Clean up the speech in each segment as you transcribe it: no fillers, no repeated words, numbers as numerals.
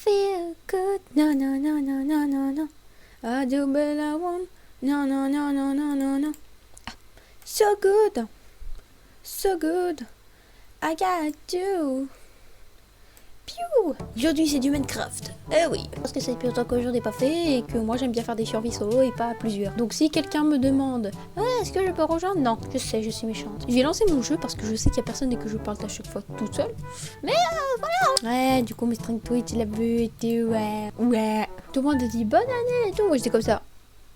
feel good. No, no, no, no, no, no, no. I do what I want. No, no, no, no, no, no, no. So good. So good. I got you. Piou. Aujourd'hui c'est du Minecraft. Eh oui. Parce que c'est plus longtemps que j'en ai pas fait et que moi j'aime bien faire des survies solo et pas à plusieurs. Donc si quelqu'un me demande est-ce que je peux rejoindre? Non, je sais, je suis méchante. Je vais lancer mon jeu parce que je sais qu'il y a personne et que je parle à chaque fois toute seule. Mais voilà. Ouais, du coup mes string tweets il a vu et tout, ouais. Tout le monde a dit bonne année et tout. Moi j'étais comme ça.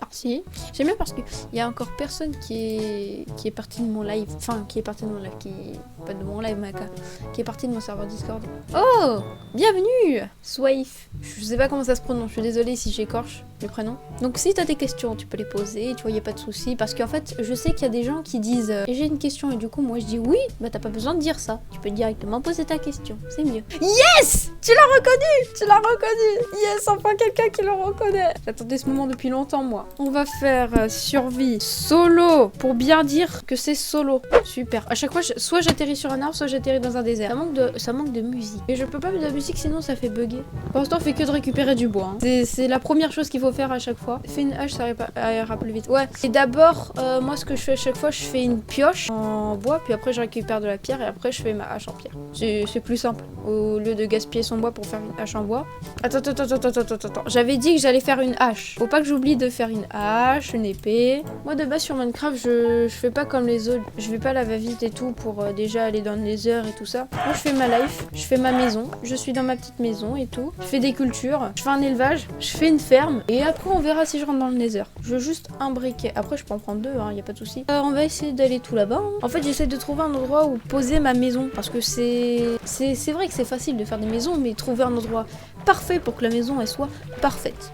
Merci. J'aime bien parce qu'il y a encore personne qui est parti de mon live. Enfin, qui est parti de mon live. Pas de mon live, Maca. Qui est parti de mon serveur Discord. Oh, bienvenue Swaif. Je sais pas comment ça se prononce. Je suis désolée si j'écorche le prénom. Donc si t'as des questions, tu peux les poser. Tu vois, y a pas de souci. Parce qu'en fait, je sais qu'il y a des gens qui disent j'ai une question et du coup, moi je dis oui. Bah t'as pas besoin de dire ça. Tu peux directement poser ta question. C'est mieux. Yes, tu l'as reconnu. Tu l'as reconnu. Yes, enfin quelqu'un qui le reconnaît. J'attendais ce moment depuis longtemps, moi. On va faire survie solo pour bien dire que c'est solo. Super. À chaque fois, soit j'atterris sur un arbre, soit j'atterris dans un désert. Ça manque de musique. Et je peux pas mettre de musique sinon ça fait bugger. Pour l'instant, on fait que de récupérer du bois. Hein. C'est la première chose qu'il faut faire à chaque fois. Fais une hache, ça ira plus vite. Ouais. Et d'abord, moi, ce que je fais à chaque fois, je fais une pioche en bois, puis après, je récupère de la pierre et après, je fais ma hache en pierre. C'est plus simple. Au lieu de gaspiller son bois pour faire une hache en bois. Attends. J'avais dit que j'allais faire une hache. Faut pas que j'oublie de faire une hache, une épée. Moi de base sur Minecraft je fais pas comme les autres. Je vais pas la va-vite et tout pour déjà aller dans les heures et tout ça. Moi je fais ma life, je fais ma maison. Je suis dans ma petite maison et tout. Je fais des cultures, je fais un élevage, je fais une ferme. Et après on verra si je rentre dans le nether. Je veux juste un briquet. Après je peux en prendre deux, hein, y a pas de souci. On va essayer d'aller tout là-bas. Hein. En fait j'essaie de trouver un endroit où poser ma maison. Parce que c'est vrai que c'est facile de faire des maisons. Mais trouver un endroit parfait pour que la maison elle soit parfaite.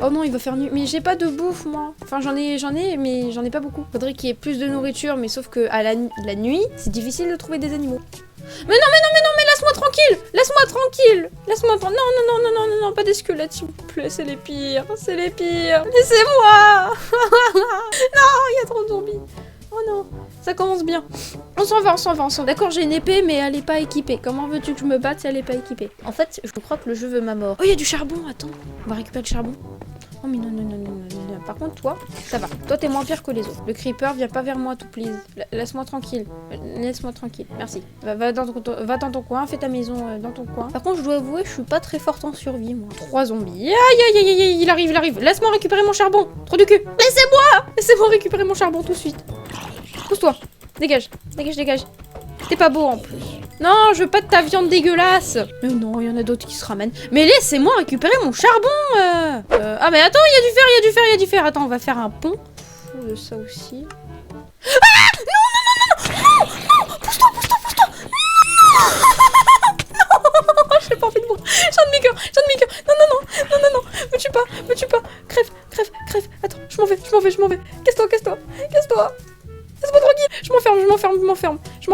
Oh non, il va faire nuit. Mais j'ai pas de bouffe, moi. Enfin, j'en ai, mais j'en ai pas beaucoup. Faudrait qu'il y ait plus de nourriture, mais sauf que à la nuit, c'est difficile de trouver des animaux. Mais laisse-moi tranquille. Laisse-moi tranquille. Laisse-moi pas. Non, pas des squelettes, s'il vous plaît. C'est les pires. C'est les pires. Laissez-moi. Non, il y a trop de zombies. Oh non, ça commence bien. On s'en va. D'accord, j'ai une épée, mais elle est pas équipée. Comment veux-tu que je me batte si elle est pas équipée? En fait, je crois que le jeu veut ma mort. Oh, il y a du charbon, attends. On va récupérer le charbon. Oh, mais non. Par contre, toi, ça va. Toi, t'es moins pire que les autres. Le creeper, viens pas vers moi, tout please. Laisse-moi tranquille. Laisse-moi tranquille. Merci. Va dans ton coin, fais ta maison dans ton coin. Par contre, je dois avouer, je suis pas très forte en survie, moi. 3 zombies. Aïe, il arrive. Laisse-moi récupérer mon charbon. Trop du cul. Laissez-moi récupérer mon charbon tout de suite. Pousse-toi. Dégage. T'es pas beau en plus. Non, je veux pas de ta viande dégueulasse. Mais non, il y en a d'autres qui se ramènent. Mais laissez-moi récupérer mon charbon. Ah mais attends, il y a du fer. Attends, on va faire un pont. De ça aussi. Ah non. Pousse-toi. Non. J'ai pas envie de mourir. J'ai un demi-cœur. Non. Me tue pas. Crève. Attends, je m'en vais. Casse-toi. Laisse-moi tranquille. Je m'enferme. Je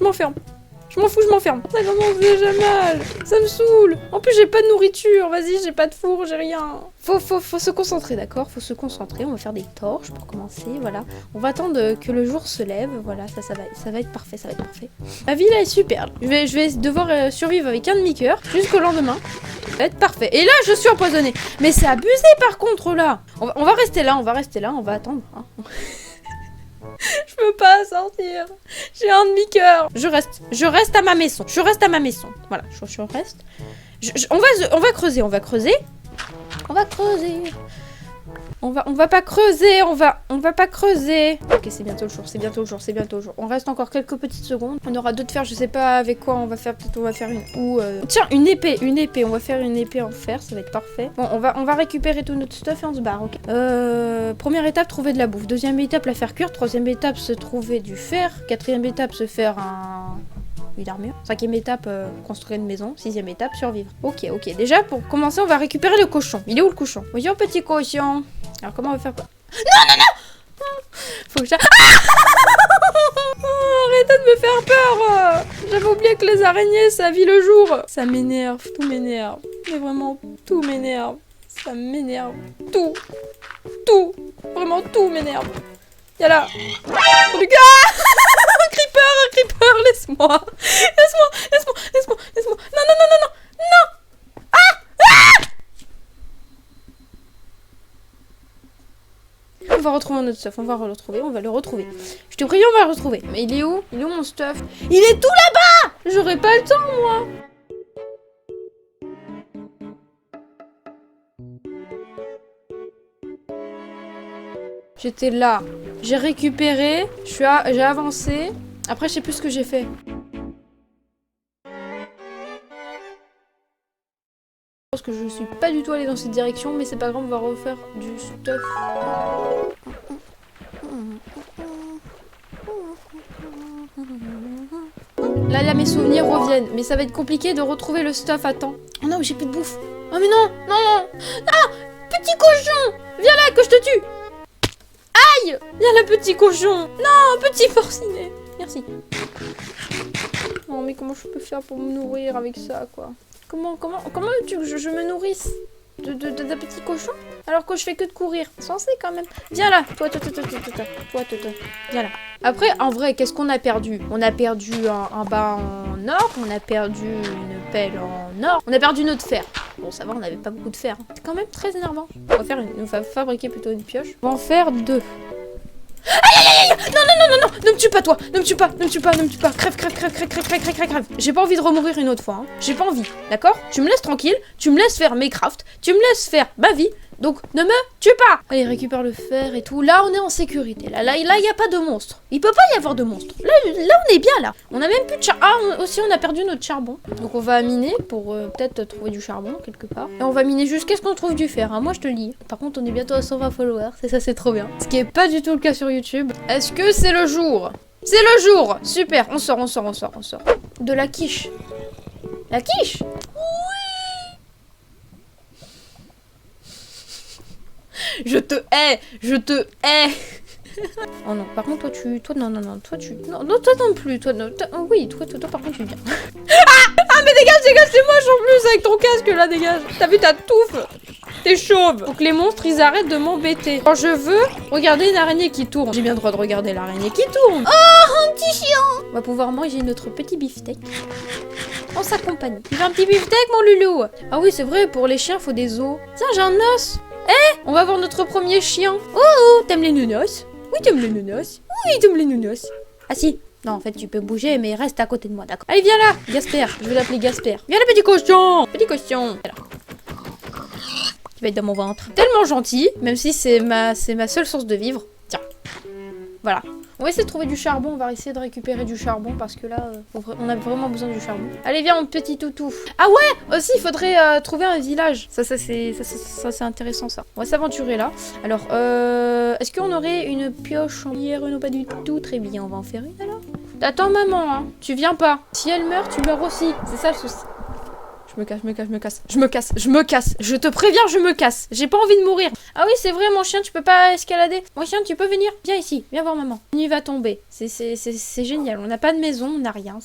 m'enferme. Ça commence déjà mal. Ça me saoule. En plus, j'ai pas de nourriture. Vas-y, j'ai pas de four, j'ai rien. Faut se concentrer, d'accord? On va faire des torches pour commencer, voilà. On va attendre que le jour se lève. Voilà, ça va être parfait, Ma vie, là, est super. Je vais devoir survivre avec un demi-cœur jusqu'au lendemain. Ça va être parfait. Et là, je suis empoisonnée. Mais c'est abusé, par contre, là. On va rester là, on va attendre. Hein. Je peux pas sortir. J'ai un demi-cœur. Je reste à ma maison. Voilà, je reste. On va creuser. On va pas creuser, on va pas creuser. Ok, c'est bientôt le jour. On reste encore quelques petites secondes. On aura d'autres fers, je sais pas avec quoi on va faire. Peut-être on va faire une ou tiens, une épée. On va faire une épée en fer, ça va être parfait. Bon, on va récupérer tout notre stuff et on se barre, ok. Première étape, trouver de la bouffe. Deuxième étape, la faire cuire. Troisième étape, se trouver du fer. Quatrième étape, se faire une armure. Cinquième étape, construire une maison. Sixième étape, survivre. Ok. Déjà, pour commencer, on va récupérer le cochon. Il est où le cochon? Bonjour, petit cochon. Alors, comment on va faire quoi? Non. Faut que arrêtez de me faire peur. J'avais oublié que les araignées, ça vit le jour. Ça m'énerve, tout m'énerve. Mais vraiment, tout m'énerve. Ça m'énerve. Tout. Vraiment, tout m'énerve. Y'a là. Du gars. Creeper. Laisse-moi. Laisse-moi. Non. On va retrouver notre stuff, on va le retrouver. Je te prie, on va le retrouver. Mais il est où mon stuff? Il est tout là-bas. J'aurai pas le temps, moi. J'étais là. J'ai récupéré, j'ai avancé. Après, je sais plus ce que j'ai fait. Je pense que je suis pas du tout allée dans cette direction, mais c'est pas grave, on va refaire du stuff. Là, mes souvenirs reviennent, mais ça va être compliqué de retrouver le stuff à temps. Oh non, j'ai plus de bouffe. Oh mais non. Ah, petit cochon, viens là que je te tue. Aïe, viens là, petit cochon. Non, petit forciné. Merci. Non, mais comment je peux faire pour me nourrir avec ça, quoi? Comment veux-tu que je me nourrisse d'un petit cochon alors que je fais que de courir? Censé quand même. Viens là, toi. Viens là. Après, en vrai, qu'est-ce qu'on a perdu? On a perdu un bas en or, on a perdu une pelle en or, on a perdu notre fer. Bon, ça va, on n'avait pas beaucoup de fer. C'est quand même très énervant. On va fabriquer plutôt une pioche. On va en faire 2. Aïe! Non, ne me tue pas, toi. Ne me tue pas. Crève. J'ai pas envie de remourir une autre fois, hein. J'ai pas envie, d'accord? Tu me laisses tranquille, tu me laisses faire mes crafts, tu me laisses faire ma vie, donc ne me tue pas. Allez, récupère le fer et tout. Là, on est en sécurité. Là, il y a pas de monstre. Il peut pas y avoir de monstre. Là, on est bien, là. On a même plus de charbon. Ah, aussi, on a perdu notre charbon. Donc, on va miner pour peut-être trouver du charbon, quelque part. Et on va miner jusqu'à ce qu'on trouve du fer, hein. Moi, je te le dis. Par contre, on est bientôt à 120 followers. C'est ça, c'est trop bien. Ce qui est pas du tout le cas sur YouTube. Est-ce que c'est le jour? C'est le jour! Super, on sort. De la quiche. La quiche? Oui! Je te hais! Oh non, par contre, toi, non, toi non plus, oui, toi, par contre, tu viens. Ah, mais dégage, c'est moche en plus avec ton casque, là, dégage. T'as vu ta touffe? T'es chauve. Faut que les monstres, ils arrêtent de m'embêter. Quand je veux regarder une araignée qui tourne. J'ai bien le droit de regarder l'araignée qui tourne. Oh, un petit chien. On va pouvoir manger notre petit beefsteak en sa compagnie. Tu veux un petit beefsteak, mon loulou? Ah oui, c'est vrai, pour les chiens, faut des os. Tiens, j'ai un os. On va voir notre premier chien. Oh, t'aimes les nounours? Oui, t'aimes les nounours. Ah si. Non, en fait, tu peux bouger, mais reste à côté de moi, d'accord? Allez, viens là, Gasper. Je vais l'appeler Gasper. Viens là, petit cochon. Voilà. Qui va être dans mon ventre. Tellement gentil, même si c'est ma seule source de vivre. Tiens. Voilà. On va essayer de trouver du charbon, on va essayer de récupérer du charbon parce que là, on a vraiment besoin du charbon. Allez, viens, mon petit toutou. Ah ouais, aussi, il faudrait trouver un village. Ça c'est intéressant, ça. On va s'aventurer là. Alors, est-ce qu'on aurait une pioche en pierre? Non, pas du tout. Très bien, on va en faire une alors. Attends, maman, hein. Tu viens pas. Si elle meurt, tu meurs aussi. C'est ça le souci. Je me casse. Je te préviens, je me casse. J'ai pas envie de mourir. Ah oui, c'est vrai, mon chien, tu peux pas escalader. Mon chien, tu peux venir. Viens ici, viens voir maman. Il va tomber. C'est génial. On n'a pas de maison, on n'a rien.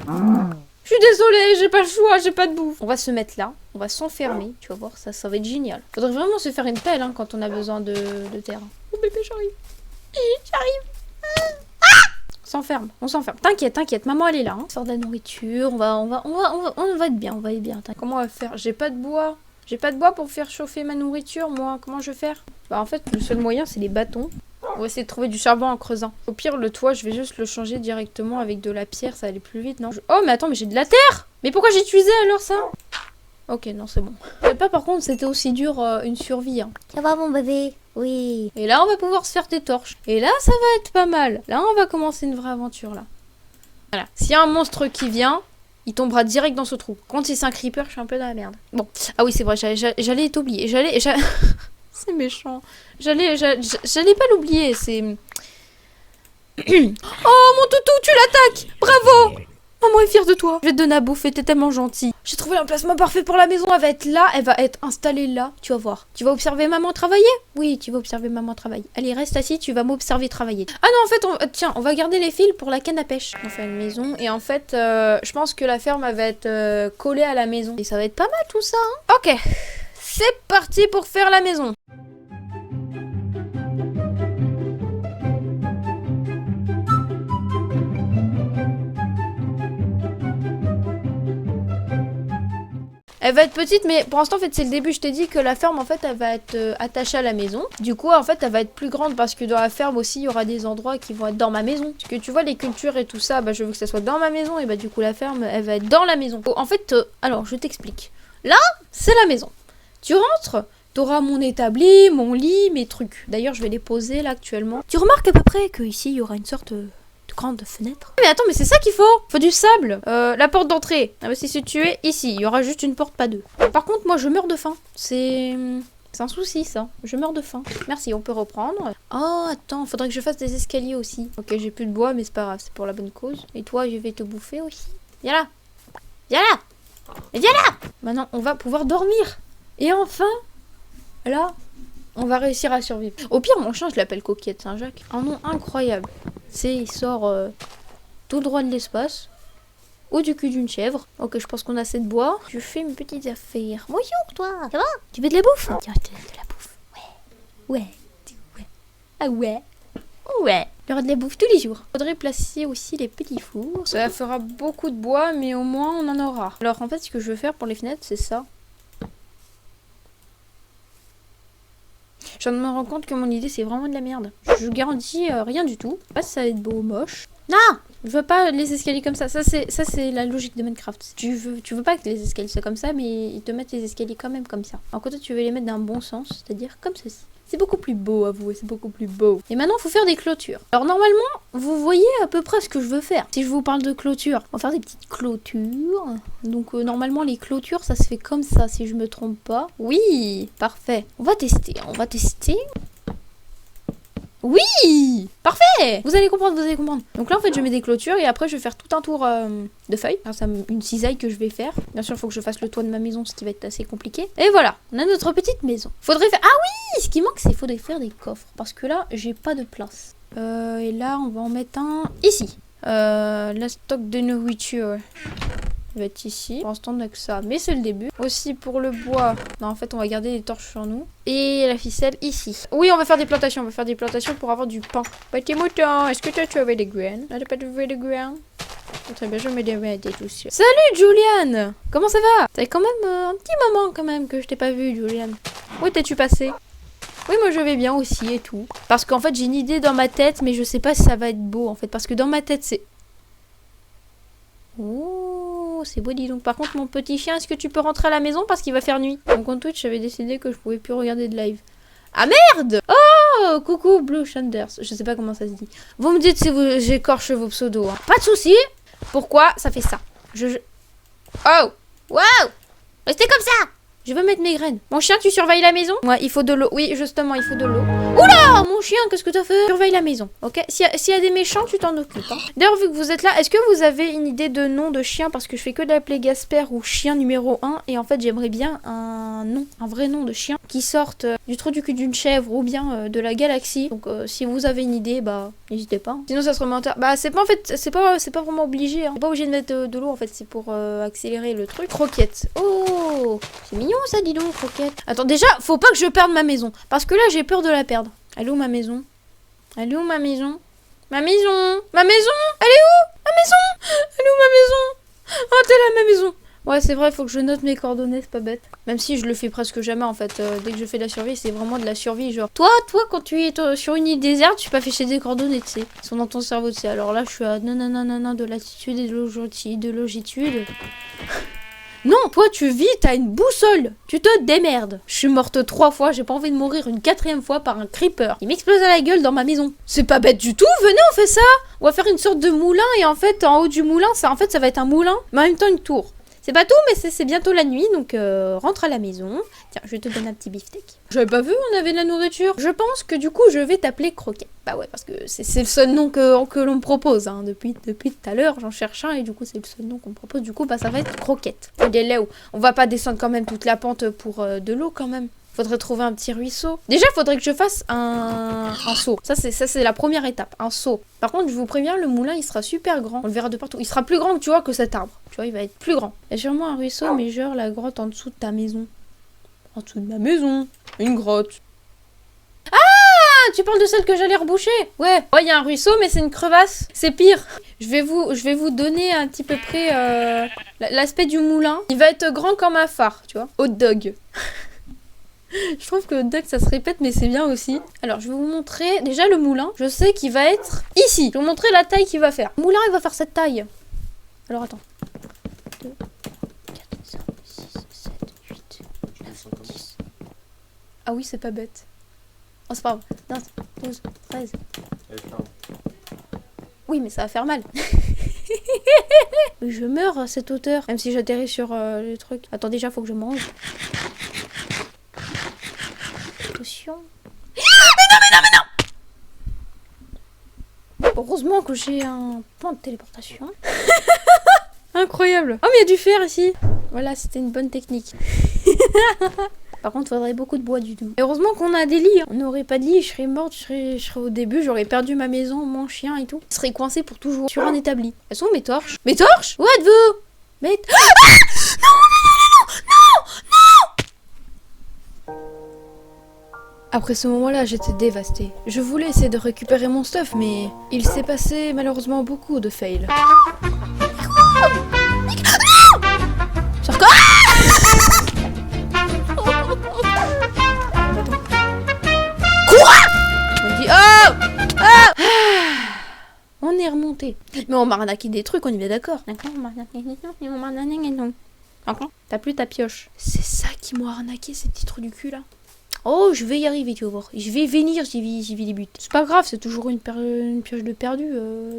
Une maman. Je suis désolée, j'ai pas le choix, j'ai pas de bouffe. On va se mettre là, on va s'enfermer. Tu vas voir, ça va être génial. Faudrait vraiment se faire une pelle hein, quand on a besoin de terre. Oh bébé, j'arrive. On s'enferme. T'inquiète, maman elle est là. Hein. Sort de la nourriture, on va être bien, Comment on va faire? J'ai pas de bois. Pour faire chauffer ma nourriture, moi. Comment je vais faire? Bah en fait, le seul moyen c'est les bâtons. On va essayer de trouver du charbon en creusant. Au pire, le toit, je vais juste le changer directement avec de la pierre, ça va aller plus vite, non? Oh mais attends, mais j'ai de la terre! Mais pourquoi j'ai utilisé alors ça? Ok, non, c'est bon. Je sais pas, par contre, c'était aussi dur une survie. Hein. Ça va, mon bébé? Oui. Et là, on va pouvoir se faire des torches. Et là, ça va être pas mal. Là, on va commencer une vraie aventure, là. Voilà. S'il y a un monstre qui vient, il tombera direct dans ce trou. Quand c'est un creeper, je suis un peu dans la merde. Mon ah oui, c'est vrai, j'allais t'oublier. C'est méchant. J'allais pas l'oublier, c'est... Oh, mon toutou, tu l'attaques! Bravo! Maman est fière de toi. Je vais te donner à bouffer, t'es tellement gentil. J'ai trouvé l'emplacement parfait pour la maison. Elle va être là, elle va être installée là. Tu vas voir. Tu vas observer maman travailler? Oui, tu vas observer maman travailler. Allez, reste assis, tu vas m'observer travailler. Ah non, en fait, tiens, on va garder les fils pour la canne à pêche. On fait une maison et en fait, je pense que la ferme elle va être collée à la maison. Et ça va être pas mal tout ça. Hein. Ok, c'est parti pour faire la maison. Elle va être petite, mais pour l'instant, en fait, c'est le début. Je t'ai dit que la ferme, en fait, elle va être attachée à la maison. Du coup, en fait, elle va être plus grande parce que dans la ferme aussi, il y aura des endroits qui vont être dans ma maison. Parce que tu vois, les cultures et tout ça, bah, je veux que ça soit dans ma maison. Et bah, du coup, la ferme, elle va être dans la maison. En fait, alors, je t'explique. Là, c'est la maison. Tu rentres, t'auras mon établi, mon lit, mes trucs. D'ailleurs, je vais les poser là actuellement. Tu remarques à peu près qu'ici, il y aura une sorte de grande fenêtre. Mais attends, mais c'est ça qu'il faut. Faut du sable. La porte d'entrée, elle va se situer ici. Il y aura juste une porte, pas deux. Par contre, moi, je meurs de faim. C'est un souci, ça. Je meurs de faim. Merci, on peut reprendre. Oh, attends, faudrait que je fasse des escaliers aussi. Ok, j'ai plus de bois, mais c'est pas grave, c'est pour la bonne cause. Et toi, je vais te bouffer aussi. Viens là. Viens là. Et viens là. Maintenant, on va pouvoir dormir. Et enfin, là, on va réussir à survivre. Au pire, mon chien, je l'appelle Coquette Saint-Jacques. Un nom incroyable. C'est, il sort tout droit de l'espace. Ou du cul d'une chèvre. Ok, je pense qu'on a assez de bois. Je fais une petite affaire. Bonjour, toi. Ça va? Tu veux de la bouffe? Tiens, je te donne de la bouffe. Ouais. Ouais. Ah ouais. Ouais. Il y aura de la bouffe tous les jours. Faudrait placer aussi les petits fours. Ça fera beaucoup de bois, mais au moins on en aura. Alors en fait, ce que je veux faire pour les fenêtres, c'est ça. Je viens de me rendre compte que mon idée, c'est vraiment de la merde. Je garantis rien du tout. Pas si ça va être beau ou moche. Non! Je veux pas les escaliers comme ça. Ça, c'est la logique de Minecraft. Tu veux pas que les escaliers soient comme ça, mais ils te mettent les escaliers quand même comme ça. Alors que toi, tu veux les mettre d'un bon sens, c'est-à-dire comme ceci. C'est beaucoup plus beau, avouez, c'est beaucoup plus beau. Et maintenant, il faut faire des clôtures. Alors normalement, vous voyez à peu près ce que je veux faire. Si je vous parle de clôture, on va faire des petites clôtures. Donc normalement, les clôtures, ça se fait comme ça, si je me trompe pas. Oui, parfait. On va tester, on va tester. Oui, parfait. Vous allez comprendre, vous allez comprendre. Donc là, en fait, je mets des clôtures et après, je vais faire tout un tour de feuilles. Alors, c'est une cisaille que je vais faire. Bien sûr, il faut que je fasse le toit de ma maison, ce qui va être assez compliqué. Et voilà, on a notre petite maison. Faudrait faire... Ah oui, ce qui manque, c'est qu'il faudrait faire des coffres. Parce que là, j'ai pas de place. Et là, on va en mettre un ici. La stock de nourriture va être ici. Pour l'instant, on n'a que ça. Mais c'est le début. Aussi, pour le bois. Non, en fait, on va garder les torches sur nous. Et la ficelle ici. Oui, on va faire des plantations. On va faire des plantations pour avoir du pain. Petit mouton, est-ce que tu as trouvé des graines? T'as pas trouvé des graines? Très bien, je mets des raids et tout ça. Salut, Juliane! Comment ça va? Ça fait quand même un petit moment quand même que je t'ai pas vu, Juliane. Où t'es-tu passé? Oui, moi je vais bien aussi et tout. Parce qu'en fait, j'ai une idée dans ma tête, mais je sais pas si ça va être beau en fait. Parce que dans ma tête, c'est... Oh, c'est beau, dis donc. Par contre, mon petit chien, est-ce que tu peux rentrer à la maison parce qu'il va faire nuit? Mon compte Twitch, j'avais décidé que je pouvais plus regarder de live. Ah merde! Oh, coucou Blue Shanders. Je sais pas comment ça se dit. Vous me dites si j'écorche vos pseudos. Hein. Pas de soucis. Pourquoi ça fait ça? Oh! Wow! Restez comme ça! Je veux mettre mes graines. Mon chien, tu surveilles la maison? Ouais, il faut de l'eau. Oui, justement, il faut de l'eau. Oula! Mon chien, qu'est-ce que t'as fait? Surveille la maison, ok? S'il y a des méchants, tu t'en occupes. Hein. D'ailleurs, vu que vous êtes là, est-ce que vous avez une idée de nom de chien? Parce que je fais que d'appeler Gasper ou chien numéro 1. Et en fait, j'aimerais bien un nom, un vrai nom de chien qui sorte du trou du cul d'une chèvre ou bien de la galaxie. Donc, si vous avez une idée, bah, n'hésitez pas. Sinon, ça se remet en terre. Bah, c'est pas en fait, c'est pas vraiment obligé. Hein. C'est pas obligé de mettre de l'eau en fait, c'est pour accélérer le truc. Croquette. Oh, c'est mignon ça, dis donc, croquette. Attends, déjà, faut pas que je perde ma maison. Parce que là, j'ai peur de la perdre. Elle est où ma maison? Elle est où ma maison? Ma maison? Ma maison? Elle est où? Ma maison? Elle est où ma maison? Oh, t'es là, ma maison. Ouais, c'est vrai, faut que je note mes coordonnées, c'est pas bête. Même si je le fais presque jamais en fait. Dès que je fais de la survie, c'est vraiment de la survie. Genre, toi, quand tu es sur une île déserte, tu peux afficher des coordonnées, tu sais. Ils sont dans ton cerveau, tu sais. Alors là, je suis à nanana de latitude et de longitude. Non, toi tu vis, t'as une boussole. Tu te démerdes. Je suis morte 3 fois, j'ai pas envie de mourir une 4e fois par un creeper. Il m'explose à la gueule dans ma maison. C'est pas bête du tout, venez on fait ça. On va faire une sorte de moulin et en fait en haut du moulin, ça va être un moulin, mais en même temps une tour. C'est pas tout, mais c'est bientôt la nuit, donc rentre à la maison. Tiens, je vais te donner un petit beefsteak. J'avais pas vu, on avait de la nourriture. Je pense que du coup, je vais t'appeler Croquette. Bah ouais, parce que c'est le seul nom que l'on me propose. Hein. Depuis tout à l'heure, j'en cherche un et du coup, c'est le seul nom qu'on me propose. Du coup, bah ça va être Croquette. On va pas descendre quand même toute la pente pour de l'eau quand même. Faudrait trouver un petit ruisseau. Déjà, faudrait que je fasse un seau. Ça, c'est la première étape, un seau. Par contre, je vous préviens, le moulin, il sera super grand. On le verra de partout. Il sera plus grand que, tu vois, que cet arbre. Tu vois, il va être plus grand. Il y a sûrement un ruisseau, mais genre la grotte en dessous de ta maison. En dessous de ma maison. Une grotte. Ah, tu parles de celle que j'allais reboucher? Ouais. Oh, il y a un ruisseau, mais c'est une crevasse. C'est pire. Je vais vous donner un petit peu près l'aspect du moulin. Il va être grand comme un phare, tu vois. Hot dog. Je trouve que hot dog, ça se répète, mais c'est bien aussi. Alors, je vais vous montrer déjà le moulin. Je sais qu'il va être ici. Je vais vous montrer la taille qu'il va faire. Le moulin, il va faire cette taille. Alors, attends. 2, 4, 5, 6, 7, 8, 9, 10. Ah oui, c'est pas bête. Oh, c'est pas grave. 15, 12, 13. Oui, mais ça va faire mal. Je meurs à cette hauteur. Même si j'atterris sur les trucs. Attends, déjà, faut que je mange. Attention. Mais non. Heureusement que j'ai un point de téléportation. Incroyable. Oh, mais il y a du fer ici. Voilà, c'était une bonne technique. Par contre, il faudrait beaucoup de bois du tout. Et heureusement qu'on a des lits. On n'aurait pas de lit, je serais morte, je serais au début, j'aurais perdu ma maison, mon chien et tout. Je serais coincée pour toujours sur un établi. Elles sont mes torches. Mes torches? Où êtes-vous? Mais... Ah non. Après ce moment-là, j'étais dévastée. Je voulais essayer de récupérer mon stuff, mais il s'est passé malheureusement beaucoup de fails. Sur quoi? On est remonté. Mais on m'a arnaqué des trucs, on y est d'accord. D'accord, on m'a arnaqué des trucs, on m'a arnaqué des trucs. D'accord. T'as plus ta pioche. C'est ça qui m'a arnaqué, ces petits trous du cul là. Oh, je vais y arriver, tu vas voir. Je vais venir, j'y vais les buts. C'est pas grave, c'est toujours une pioche de perdu,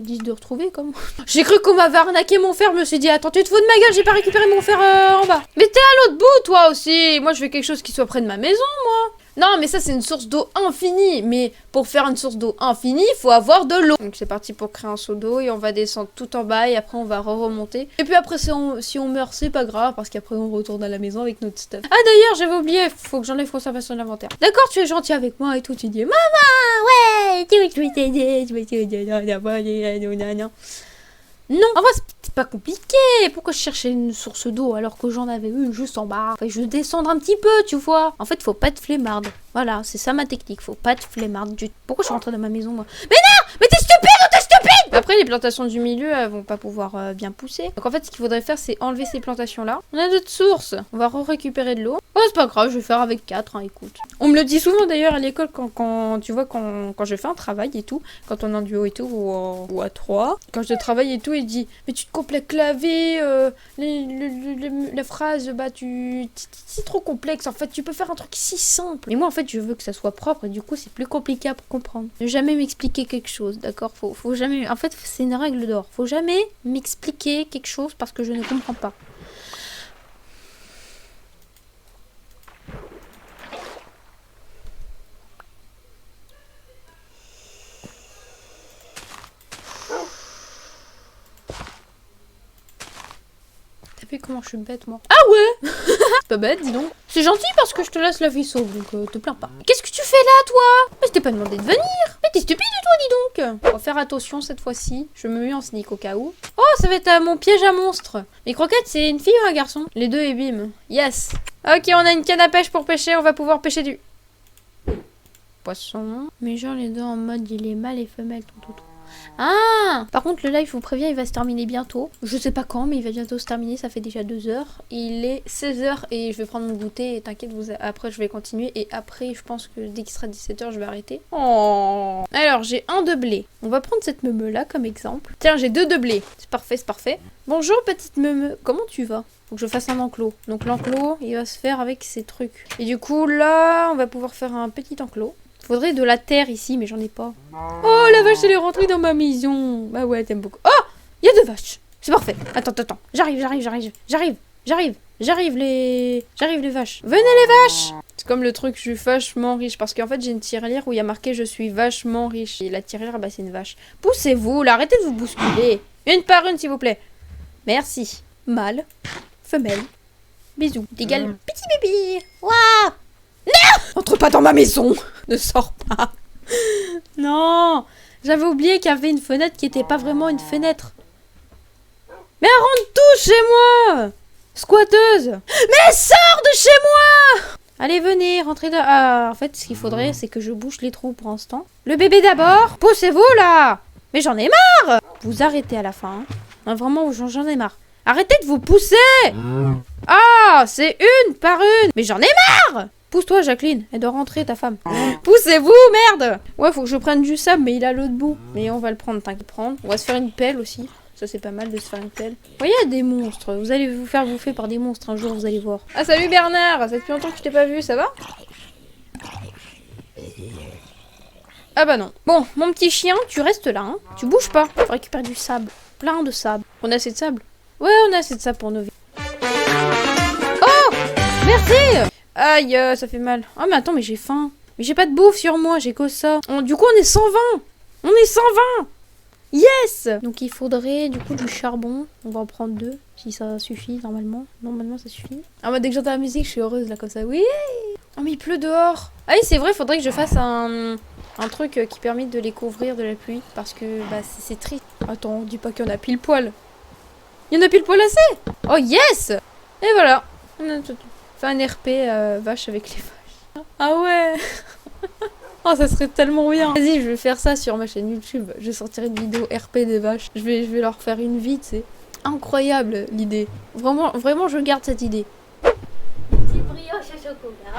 10 de retrouver, comme. J'ai cru qu'on m'avait arnaqué mon fer, je me suis dit, attends, tu te fous de ma gueule, j'ai pas récupéré mon fer en bas. Mais t'es à l'autre bout, toi aussi. Moi, je veux quelque chose qui soit près de ma maison, moi. Non, mais ça, c'est une source d'eau infinie. Mais pour faire une source d'eau infinie, il faut avoir de l'eau. Donc, c'est parti pour créer un seau d'eau et on va descendre tout en bas et après, on va remonter. Et puis après, si on meurt, c'est pas grave parce qu'après, on retourne à la maison avec notre stuff. Ah, d'ailleurs, j'avais oublié, faut que j'enlève conservation de l'inventaire. D'accord, tu es gentil avec moi et tout. Tu dis, maman, ouais, tu veux t'aider, tu veux t'aider, non, en vrai, c'est pas compliqué. Pourquoi je cherchais une source d'eau alors que j'en avais une juste en bas? Enfin, je vais descendre un petit peu, tu vois. En fait, faut pas être flemmarde. Voilà, c'est ça ma technique. Faut pas être flemmarde du tout. Pourquoi je suis rentrée dans ma maison, moi? Mais non! Mais t'es stupide ou t'es stupide? Après, les plantations du milieu, elles vont pas pouvoir bien pousser. Donc, en fait, ce qu'il faudrait faire, c'est enlever ces plantations-là. On a d'autres sources. On va récupérer de l'eau. Oh, c'est pas grave, je vais faire avec 4, hein, écoute. On me le dit souvent d'ailleurs à l'école quand tu vois, quand je fais un travail et tout, quand on est en duo et tout, ou à 3. Quand je travaille et tout, il dit, mais tu te complètes claver, la phrase, bah c'est trop complexe, en fait, tu peux faire un truc si simple. Et moi, en fait, je veux que ça soit propre, et du coup, c'est plus compliqué à comprendre. Ne jamais m'expliquer quelque chose, d'accord? Faut jamais, en fait, c'est une règle d'or. Faut jamais m'expliquer quelque chose parce que je ne comprends pas. Comment je suis bête, moi. Ah ouais. C'est pas bête, dis donc. C'est gentil parce que je te laisse la vie sauve, donc te plains pas. Qu'est-ce que tu fais là, toi? Mais je t'ai pas demandé de venir. Mais t'es stupide, toi, dis donc. On va faire attention cette fois-ci. Je me mets en sneak au cas où. Oh, ça va être mon piège à monstre. Les croquettes, c'est une fille ou un garçon? Les deux et bim. Yes. Ok, on a une canne à pêche pour pêcher. On va pouvoir pêcher du poisson. Mais genre les deux en mode il est mâle et femelle, ton toutou. Ah! Par contre, le live, je vous préviens, il va se terminer bientôt. Je sais pas quand, mais il va bientôt se terminer. Ça fait déjà 2 heures. Il est 16 heures et je vais prendre mon goûter. Et t'inquiète, après, je vais continuer. Et après, je pense que dès qu'il sera 17 heures, je vais arrêter. Oh! Alors, j'ai un de blé. On va prendre cette meumeu-là comme exemple. Tiens, j'ai 2 de blé. C'est parfait, c'est parfait. Bonjour, petite meumeu. Comment tu vas? Faut que je fasse un enclos. Donc, l'enclos, il va se faire avec ces trucs. Et du coup, là, on va pouvoir faire un petit enclos. Faudrait de la terre ici, mais j'en ai pas. Oh, la vache, elle est rentrée dans ma maison. Bah ouais, t'aimes beaucoup. Oh, il y a 2 vaches. C'est parfait. Attends. J'arrive les vaches. Venez les vaches. C'est comme le truc, je suis vachement riche. Parce qu'en fait, j'ai une tirelire où il y a marqué je suis vachement riche. Et la tirelire, bah c'est une vache. Poussez-vous, là, arrêtez de vous bousculer. Une par une, s'il vous plaît. Merci. Mâle, femelle, bisous. Égal petit bébé. Waouh. Non! Entre pas dans ma maison. Ne sors pas. Non. J'avais oublié qu'il y avait une fenêtre qui était pas vraiment une fenêtre. Mais elle rentre tous chez moi. Squatteuse. Mais sors de chez moi. Allez, venez, rentrez dans... Ah, en fait, ce qu'il faudrait, c'est que je bouche les trous pour l'instant. Le bébé d'abord. Poussez-vous, là. Mais j'en ai marre. Vous arrêtez à la fin. Hein. Non, vraiment, j'en ai marre. Arrêtez de vous pousser. Ah, c'est une par une. Mais j'en ai marre. Pousse-toi, Jacqueline. Elle doit rentrer, ta femme. Poussez-vous, merde. Ouais, faut que je prenne du sable, mais il a l'autre bout. Mais on va le prendre, t'inquiète. On va se faire une pelle aussi. Ça, c'est pas mal de se faire une pelle. Vous voyez, il y a des monstres. Vous allez vous faire bouffer par des monstres un jour, vous allez voir. Ah, salut Bernard. Ça fait depuis longtemps que je t'ai pas vu, ça va? Ah bah non. Bon, mon petit chien, tu restes là, hein. Tu bouges pas. Tu récupères du sable. Plein de sable. On a assez de sable? Ouais, on a assez de sable pour nos vies. Oh! Merci! Aïe, ça fait mal. Oh, mais attends, mais j'ai faim. Mais j'ai pas de bouffe sur moi, j'ai que ça. Du coup, on est 120. On est 120. Yes! Donc il faudrait du coup du charbon. On va en prendre 2, si ça suffit normalement. Normalement ça suffit. Ah bah dès que j'entends la musique, je suis heureuse là comme ça. Oui! Oh mais il pleut dehors. Ah oui c'est vrai, faudrait que je fasse un truc qui permette de les couvrir de la pluie. Parce que bah c'est triste. Attends, dis pas qu'il y en a pile poil. Il y en a pile poil assez! Oh yes! Et voilà. On a tout fait un RP vache avec les vaches. Ah ouais! Oh, ça serait tellement bien. Vas-y, je vais faire ça sur ma chaîne YouTube. Je vais sortir une vidéo RP des vaches. Je vais leur faire une vie, tu sais. Incroyable, l'idée. Vraiment, je garde cette idée. Petite brioche au chocolat.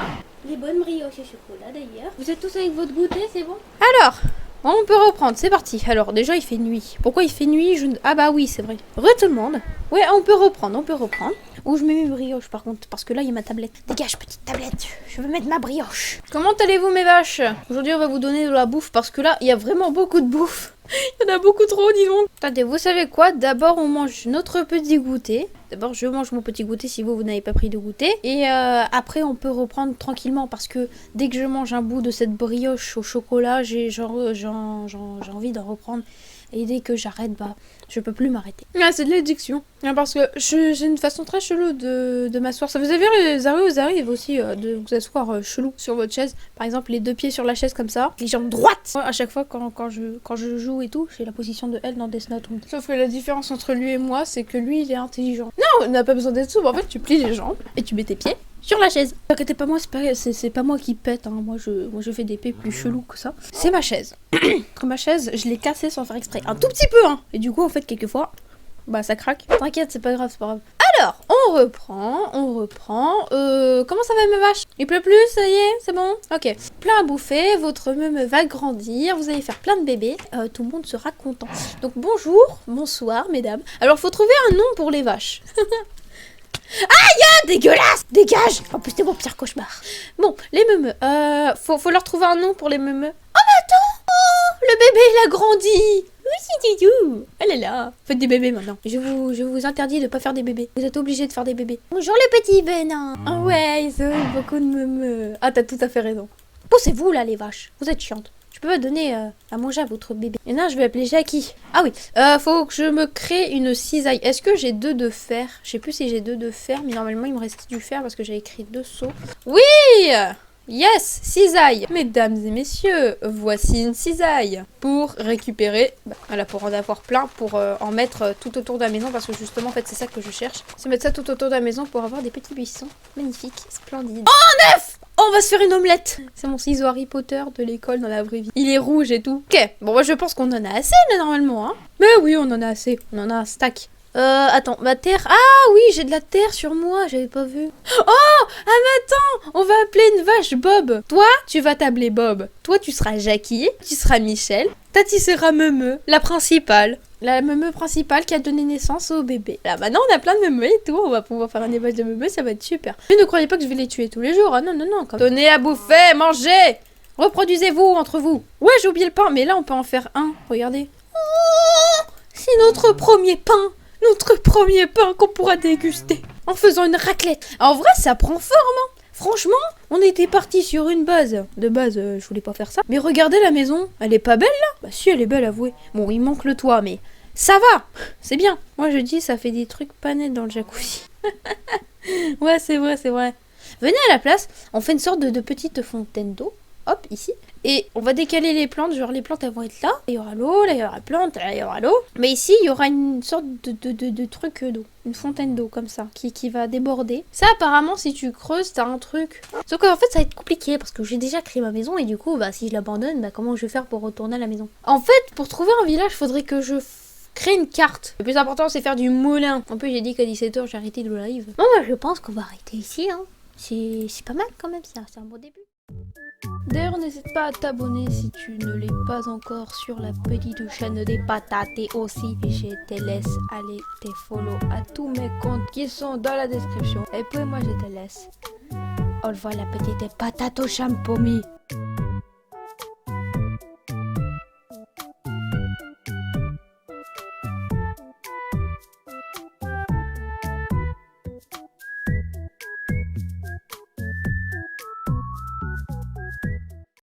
Les bonnes brioches au chocolat d'ailleurs. Vous êtes tous avec votre goûter, c'est bon? Alors, on peut reprendre, c'est parti. Alors, déjà, il fait nuit. Pourquoi il fait nuit? Ah bah oui, c'est vrai. Tout le monde. Ouais, on peut reprendre. Où je mets mes brioches par contre, parce que là il y a ma tablette. Dégage petite tablette, je veux mettre ma brioche. Comment allez-vous mes vaches? Aujourd'hui on va vous donner de la bouffe parce que là il y a vraiment beaucoup de bouffe. Il y en a beaucoup trop, dis donc. Attendez, vous savez quoi? D'abord on mange notre petit goûter. D'abord je mange mon petit goûter si vous n'avez pas pris de goûter. Et après on peut reprendre tranquillement parce que dès que je mange un bout de cette brioche au chocolat, j'ai envie d'en reprendre. Et dès que j'arrête, bah, je peux plus m'arrêter. Ah, c'est de l'addiction. Parce que j'ai une façon très chelou de m'asseoir. Ça vous avez vu, les arrivent aussi de vous asseoir chelou sur votre chaise. Par exemple, les 2 pieds sur la chaise comme ça, les jambes droites. Ouais, à chaque fois, quand je joue et tout, j'ai la position de L dans Death Note. Sauf que la différence entre lui et moi, c'est que lui, il est intelligent. Non, on n'a pas besoin d'être souple. En fait, tu plies les jambes et tu mets tes pieds sur la chaise. T'inquiète pas, moi, c'est pas moi qui pète, hein. Moi, je fais des pets plus chelous que ça. C'est ma chaise. Ma chaise, je l'ai cassée sans faire exprès. Un tout petit peu, hein. Et du coup, en fait, quelquefois, bah, ça craque. T'inquiète, c'est pas grave, c'est pas grave. Alors, on reprend. Comment ça va, mes vaches? Il pleut plus, ça y est, c'est bon? Ok. Plein à bouffer, votre meume va grandir, vous allez faire plein de bébés. Tout le monde sera content. Donc, bonjour, bonsoir, mesdames. Alors, faut trouver un nom pour les vaches. Aïe, dégueulasse! Dégage! En plus, c'est mon pire cauchemar. Bon, les meumeux. Faut leur trouver un nom pour les meumeux. Oh, mais attends! Oh, le bébé, il a grandi! Oui, c'est tout! Oh là là! Faites des bébés maintenant. Je vous interdis de pas faire des bébés. Vous êtes obligés de faire des bébés. Bonjour, le petit Benin! Ah ouais, ils ont beaucoup de meumeux. Ah, t'as tout à fait raison. Poussez-vous, là, les vaches. Vous êtes chiantes. Je peux pas donner à manger à votre bébé. Et non, je vais appeler Jackie. Ah oui, faut que je me crée une cisaille. Est-ce que j'ai 2 de fer? Je sais plus si j'ai 2 de fer, mais normalement il me reste du fer parce que j'ai écrit 2 seaux. Oui! Yes! Cisaille! Mesdames et messieurs, voici une cisaille. Pour récupérer, voilà, pour en avoir plein, pour en mettre tout autour de la maison, parce que justement, en fait, c'est ça que je cherche. C'est mettre ça tout autour de la maison pour avoir des petits buissons magnifiques, splendides. Oh, 9! Oh, on va se faire une omelette. C'est mon ciseau Harry Potter de l'école dans la vraie vie. Il est rouge et tout. Ok, bon, moi je pense qu'on en a assez là normalement, hein. Mais oui, on en a assez. On en a un stack. Attends, ma terre. Ah oui, j'ai de la terre sur moi, j'avais pas vu. Oh, ah mais attends, on va appeler une vache Bob. Toi, tu vas t'appeler Bob. Toi, tu seras Jackie. Tu seras Michel. Tati sera Meumeu, la principale. La meumeu principale qui a donné naissance au bébé. Là maintenant on a plein de meumeux et tout, on va pouvoir faire un élevage de meumeux, ça va être super. Mais ne croyez pas que je vais les tuer tous les jours, ah non non non. Donnez à bouffer, mangez. Reproduisez-vous entre vous. Ouais, j'ai oublié le pain, mais là on peut en faire un, regardez. Oh, c'est notre premier pain. Notre premier pain qu'on pourra déguster en faisant une raclette. En vrai ça prend forme, hein. Franchement, on était parti sur une base. De base, je voulais pas faire ça. Mais regardez la maison, elle est pas belle là? Bah si, elle est belle, avouez. Bon, il manque le toit, mais ça va, c'est bien. Moi je dis, ça fait des trucs pas nets dans le jacuzzi. Ouais, c'est vrai, c'est vrai. Venez à la place, on fait une sorte de petite fontaine d'eau. Hop, ici. Et on va décaler les plantes, genre les plantes elles vont être là, il y aura l'eau, là il y aura la plante, là il y aura l'eau. Mais ici il y aura une sorte de truc d'eau, une fontaine d'eau comme ça, qui va déborder. Ça apparemment si tu creuses t'as un truc. Sauf qu'en fait ça va être compliqué parce que j'ai déjà créé ma maison et du coup bah si je l'abandonne, bah comment je vais faire pour retourner à la maison? En fait pour trouver un village faudrait que je crée une carte. Le plus important c'est faire du moulin. En plus j'ai dit qu'à 17h j'ai arrêté le live. Bon bah je pense qu'on va arrêter ici hein. C'est pas mal quand même, c'est un bon début. D'ailleurs, n'hésite pas à t'abonner si tu ne l'es pas encore sur la petite chaîne des patates aussi. Je te laisse aller te follow à tous mes comptes qui sont dans la description. Et puis moi, je te laisse. Au revoir la petite patate au champomis.